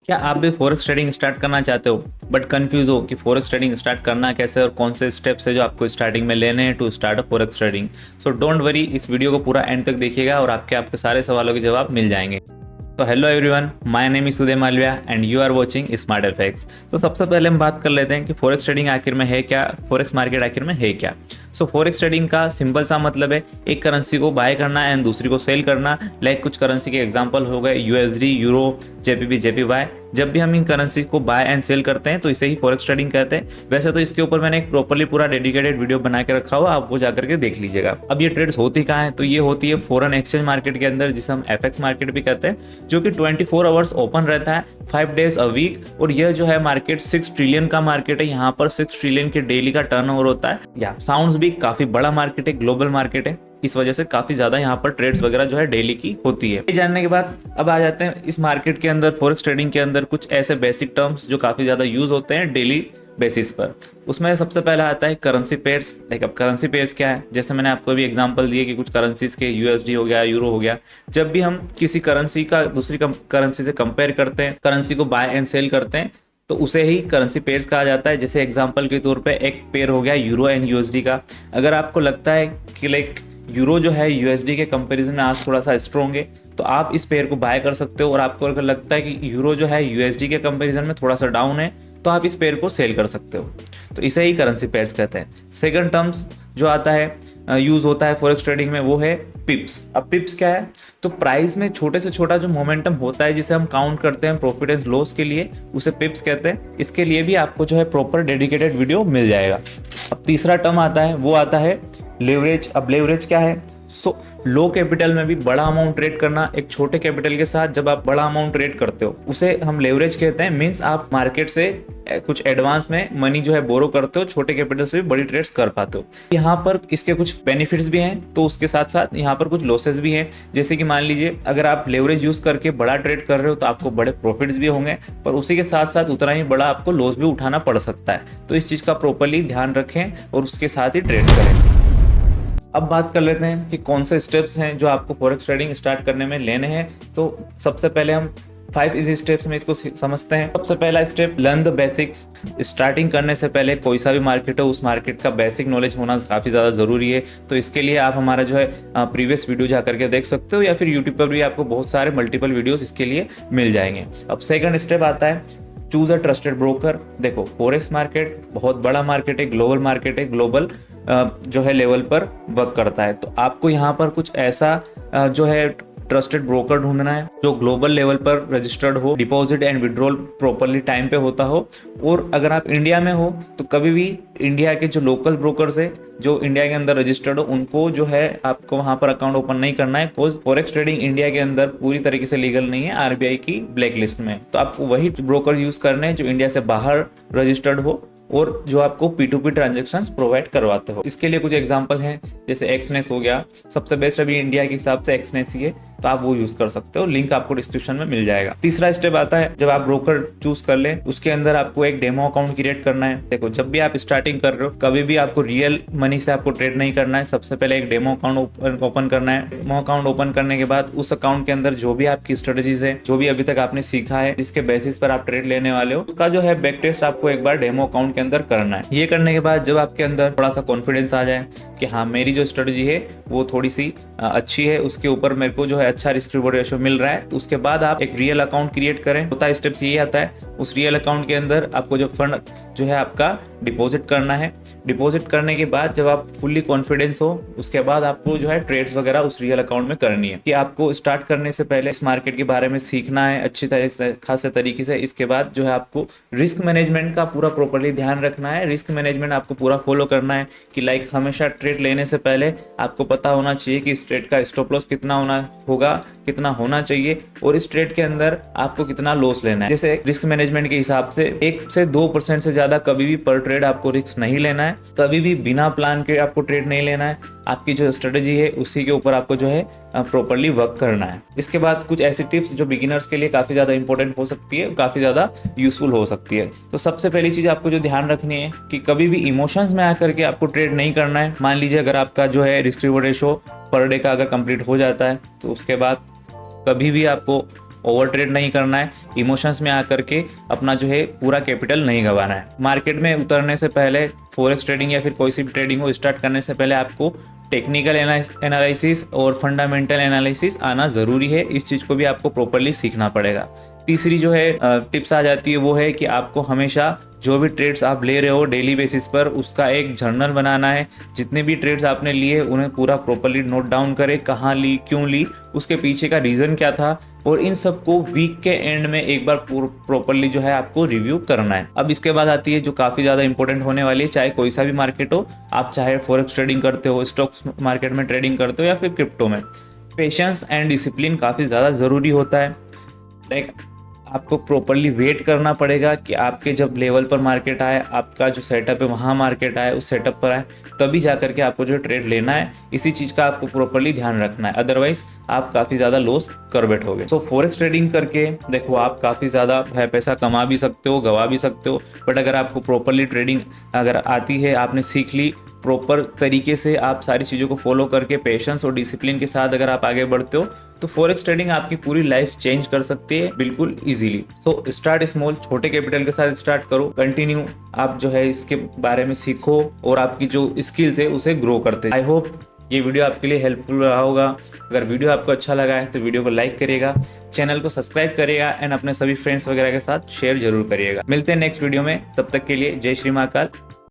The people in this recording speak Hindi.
क्या आप भी फॉरेक्स ट्रेडिंग स्टार्ट करना चाहते हो बट कंफ्यूज हो कि फॉरेक्स ट्रेडिंग स्टार्ट करना कैसे और कौन से स्टेप्स है जो आपको स्टार्टिंग में लेने हैं to start a forex trading. So don't worry, इस वीडियो को पूरा एंड तक देखिएगा और आपके सारे सवालों के जवाब मिल जाएंगे। तो hello everyone, my name is Uday Malviya and you are watching Smart FX. तो सबसे पहले हम बात कर लेते हैं कि फॉरेक्स ट्रेडिंग आखिर में है क्या, फॉरेक्स मार्केट आखिर में है क्या। सो फॉरेक्स ट्रेडिंग का सिंपल सा मतलब है एक करेंसी को बाय करना एंड दूसरी को सेल करना। लाइक कुछ करेंसी के एग्जांपल हो गए यूएसडी, यूरो, जेपीपी, जेपीवाई। जब भी हम इन करेंसी को बाय एंड सेल करते हैं तो इसे ही फॉरेक्स ट्रेडिंग कहते हैं। वैसे तो इसके ऊपर मैंने एक प्रॉपर्ली पूरा डेडिकेटेड वीडियो बना के रखा हुआ, आप वो जाकर के देख लीजिएगा। अब ये ट्रेड्स होती कहाँ है, तो ये होती है फॉरेन एक्सचेंज मार्केट के अंदर, जिसे हम एफएक्स मार्केट भी कहते हैं, जो कि 24 आवर्स ओपन रहता है, 5 डेज अ वीक। और यह जो है मार्केट 6 ट्रिलियन का मार्केट है। यहाँ पर 6 ट्रिलियन के डेली का टर्नओवर होता है। या साउंड्स भी काफी बड़ा मार्केट है, ग्लोबल मार्केट है, इस वजह से काफी ज्यादा यहाँ पर ट्रेड्स वगैरह जो है डेली की होती है। ये जानने के बाद अब आ जाते हैं इस मार्केट के अंदर, फॉरेक्स ट्रेडिंग के अंदर कुछ ऐसे बेसिक टर्म्स जो काफी ज्यादा यूज होते हैं डेली बेसिस पर। उसमें सबसे पहला आता है करेंसी पेयर्स। लाइक अब करेंसी पेयर्स क्या है, जैसे मैंने आपको भी एग्जांपल दिए कि कुछ करेंसीज के यूएसडी हो गया, यूरो हो गया। जब भी हम किसी करेंसी का दूसरी करेंसी से कंपेयर करते हैं, करेंसी को बाय एंड सेल करते हैं, तो उसे ही करेंसी पेयर्स कहा जाता है। जैसे एग्जांपल के तौर पे एक पेयर हो गया यूरो एंड यूएसडी का। अगर आपको लगता है कि लाइक यूरो जो है यूएसडी के कंपैरिजन में आज थोड़ा सा स्ट्रॉन्ग है, तो आप इस पेयर को बाय कर सकते हो। और आपको अगर लगता है कि यूरो जो है यूएसडी के कंपैरिजन में थोड़ा सा डाउन है, तो आप इस पेयर को सेल कर सकते हो। तो इसे ही करेंसी पेयर्स कहते हैं। सेकंड टर्म्स जो आता है, यूज होता है फॉरेक्स ट्रेडिंग में, वो है पिप्स। अब पिप्स क्या है, तो प्राइस में छोटे से छोटा जो मोमेंटम होता है, जिसे हम काउंट करते हैं प्रॉफिट एंड लॉस के लिए, उसे पिप्स कहते हैं। इसके लिए भी आपको जो है प्रॉपर डेडिकेटेड वीडियो मिल जाएगा। अब तीसरा टर्म आता है, वो आता है लेवरेज। अब लेवरेज क्या है, लो कैपिटल में भी बड़ा अमाउंट ट्रेड करना। एक छोटे कैपिटल के साथ जब आप बड़ा अमाउंट ट्रेड करते हो, उसे हम लेवरेज कहते हैं। मींस आप मार्केट से कुछ एडवांस में मनी जो है बोरो करते हो, छोटे कैपिटल से भी बड़ी ट्रेड्स कर पाते हो। यहाँ पर इसके कुछ बेनिफिट्स भी हैं, तो उसके साथ साथ यहाँ पर कुछ लॉसेस भी हैं। जैसे कि मान लीजिए अगर आप लेवरेज यूज करके बड़ा ट्रेड कर रहे हो, तो आपको बड़े प्रॉफिट्स भी होंगे, पर उसी के साथ साथ उतना ही बड़ा आपको लॉस भी उठाना पड़ सकता है। तो इस चीज का प्रॉपरली ध्यान रखें और उसके साथ ही ट्रेड करें। अब बात कर लेते हैं कि कौन से स्टेप्स हैं जो आपको फॉरेक्स ट्रेडिंग स्टार्ट करने में लेने हैं। तो सबसे पहले हम 5 इजी स्टेप्स में इसको समझते हैं। सबसे पहला step, learn the basics. Starting करने से पहले कोई सा भी मार्केट हो, उस मार्केट का बेसिक नॉलेज होना काफ़ी ज़्यादा ज़रूरी है। तो इसके लिए आप हमारा जो है प्रीवियस वीडियो जा करके देख सकते हो, या फिर यूट्यूब पर भी आपको बहुत सारे मल्टीपल वीडियोस इसके लिए मिल जाएंगे। अब सेकंड स्टेप आता है, चूज अ ट्रस्टेड ब्रोकर। देखो फॉरेक्स मार्केट बहुत बड़ा मार्केट है, ग्लोबल मार्केट है, ग्लोबल जो है लेवल पर वर्क करता है। तो आपको यहाँ पर कुछ ऐसा जो है ट्रस्टेड ब्रोकर ढूंढना है जो ग्लोबल लेवल पर रजिस्टर्ड हो, deposit and withdrawal properly time पे होता हो। और अगर आप इंडिया में हो तो कभी भी इंडिया के जो लोकल ब्रोकर्स है जो इंडिया के अंदर रजिस्टर्ड हो, उनको जो है आपको वहां पर अकाउंट ओपन नहीं करना है। बिकॉज फॉरेक्स ट्रेडिंग इंडिया के अंदर पूरी तरीके से लीगल नहीं है, आरबीआई की ब्लैक लिस्ट में। तो आपको वही ब्रोकर यूज करने हैं जो इंडिया से बाहर रजिस्टर्ड हो और जो आपको P2P ट्रांजेक्शंस प्रोवाइड करवाते हो। इसके लिए कुछ एग्जांपल हैं, जैसे एक्सनेस हो गया, सबसे बेस्ट अभी इंडिया के हिसाब से एक्सनेस ही है, तो आप वो यूज कर सकते हो। लिंक आपको डिस्क्रिप्शन में मिल जाएगा। तीसरा स्टेप आता है, जब आप ब्रोकर चूज कर ले, उसके अंदर आपको एक डेमो अकाउंट क्रिएट करना है। देखो जब भी आप स्टार्टिंग कर रहे हो, कभी भी आपको रियल मनी से आपको ट्रेड नहीं करना है। सबसे पहले एक डेमो अकाउंट ओपन करना है। डेमो अकाउंट ओपन करने के बाद उस अकाउंट के अंदर जो भी आपकी स्ट्रेटेजीज है, जो भी अभी तक आपने सीखा है, जिसके बेसिस पर आप ट्रेड लेने वाले हो, उसका जो है बैक टेस्ट आपको एक बार डेमो अकाउंट के अंदर करना है। ये करने के बाद जब आपके अंदर थोड़ा सा कॉन्फिडेंस आ जाए कि हाँ मेरी जो स्ट्रेटजी है वो थोड़ी सी अच्छी है, उसके ऊपर मेरे को जो है अच्छा रिस्क रिवॉर्ड रेशियो मिल रहा है, तो उसके बाद आप एक रियल अकाउंट क्रिएट करें। चौथा स्टेप्स ये आता है, उस रियल अकाउंट के अंदर आपको जो फंड जो है आपका डिपॉजिट करना है। डिपॉजिट करने के बाद जब आप फुल्ली कॉन्फिडेंस हो, उसके बाद आपको जो है ट्रेड्स वगैरह उस रियल अकाउंट में करनी है। कि आपको स्टार्ट करने से पहले इस मार्केट के बारे में सीखना है अच्छी तरह से, खासे तरीके से। इसके बाद जो है आपको रिस्क मैनेजमेंट का पूरा प्रॉपर्ली ध्यान रखना है। रिस्क मैनेजमेंट आपको पूरा फॉलो करना है कि लाइक हमेशा ट्रेड लेने से पहले आपको पता होना चाहिए कि इस ट्रेड का स्टॉप लॉस कितना कितना होना चाहिए, और इस ट्रेड के अंदर आपको कितना लॉस लेना है। जैसे रिस्क मैनेजमेंट के हिसाब से 1 से 2% से ज्यादा कभी भी पर ट्रेड आपको रिस्क नहीं लेना है। कभी भी बिना प्लान के आपको ट्रेड नहीं लेना है। आपकी जो स्ट्रेटजी है उसी के ऊपर आपको जो है प्रॉपर्ली वर्क करना है। इसके बाद कुछ ऐसी टिप्स जो बिगिनर्स के लिए काफी ज्यादा इंपॉर्टेंट हो सकती है, काफी ज्यादा यूजफुल हो सकती है। तो सबसे पहली चीज आपको जो ध्यान रखनी है कि कभी भी इमोशंस में आकर के आपको ट्रेड नहीं करना है। मान लीजिए अगर आपका जो है risk reward ratio per day का अगर कंप्लीट हो जाता है, तो उसके बाद कभी भी आपको ओवर ट्रेड नहीं करना है, इमोशंस में आकर के अपना जो है पूरा कैपिटल नहीं गंवाना है। मार्केट में उतरने से पहले फॉरेक्स ट्रेडिंग या फिर कोई सी भी ट्रेडिंग को स्टार्ट करने से पहले आपको टेक्निकल एनालिसिस और फंडामेंटल एनालिसिस आना ज़रूरी है। इस चीज़ को भी आपको प्रॉपरली सीखना पड़ेगा। तीसरी जो है टिप्स आ जाती है वो है कि आपको हमेशा जो भी ट्रेड्स आप ले रहे हो डेली बेसिस पर उसका एक जर्नल बनाना है। जितने भी ट्रेड्स आपने लिए उन्हें पूरा प्रॉपरली नोट डाउन करें, कहाँ ली, क्यों ली, उसके पीछे का रीज़न क्या था, और इन सबको वीक के एंड में एक बार प्रॉपरली जो है आपको रिव्यू करना है। अब इसके बाद आती है जो काफ़ी ज़्यादा इंपॉर्टेंट होने वाली है, चाहे कोई सा भी मार्केट हो, आप चाहे फॉरेक्स ट्रेडिंग करते हो, स्टॉक्स मार्केट में ट्रेडिंग करते हो या फिर क्रिप्टो में, पेशेंस एंड डिसिप्लिन काफ़ी ज़्यादा ज़रूरी होता है। लाइक आपको प्रॉपरली वेट करना पड़ेगा कि आपके जब लेवल पर मार्केट आए, आपका जो सेटअप है वहाँ मार्केट आए, उस सेटअप पर आए, तभी जा करके आपको जो ट्रेड लेना है। इसी चीज़ का आपको प्रॉपरली ध्यान रखना है, अदरवाइज आप काफ़ी ज़्यादा लॉस कर बैठोगे। सो फॉरेक्स ट्रेडिंग करके देखो आप काफ़ी ज़्यादा पैसा कमा भी सकते हो, गवा भी सकते हो, बट अगर आपको प्रॉपरली ट्रेडिंग अगर आती है, आपने सीख ली प्रॉपर तरीके से, आप सारी चीज़ों को फॉलो करके पेशेंस और डिसिप्लिन के साथ अगर आप आगे बढ़ते हो, तो फॉरेक्स ट्रेडिंग आपकी पूरी लाइफ चेंज कर सकती है बिल्कुल इजीली। सो स्टार्ट स्मॉल, छोटे कैपिटल के साथ स्टार्ट करो, कंटिन्यू आप जो है इसके बारे में सीखो और आपकी जो स्किल्स है उसे ग्रो करते। आई होप ये वीडियो आपके लिए हेल्पफुल रहा होगा। अगर वीडियो आपको अच्छा लगा है तो वीडियो को लाइक करिएगा, चैनल को सब्सक्राइब करिएगा एंड अपने सभी फ्रेंड्स वगैरह के साथ शेयर जरूर करिएगा। मिलते हैं नेक्स्ट वीडियो में, तब तक के लिए जय श्री महाकाल।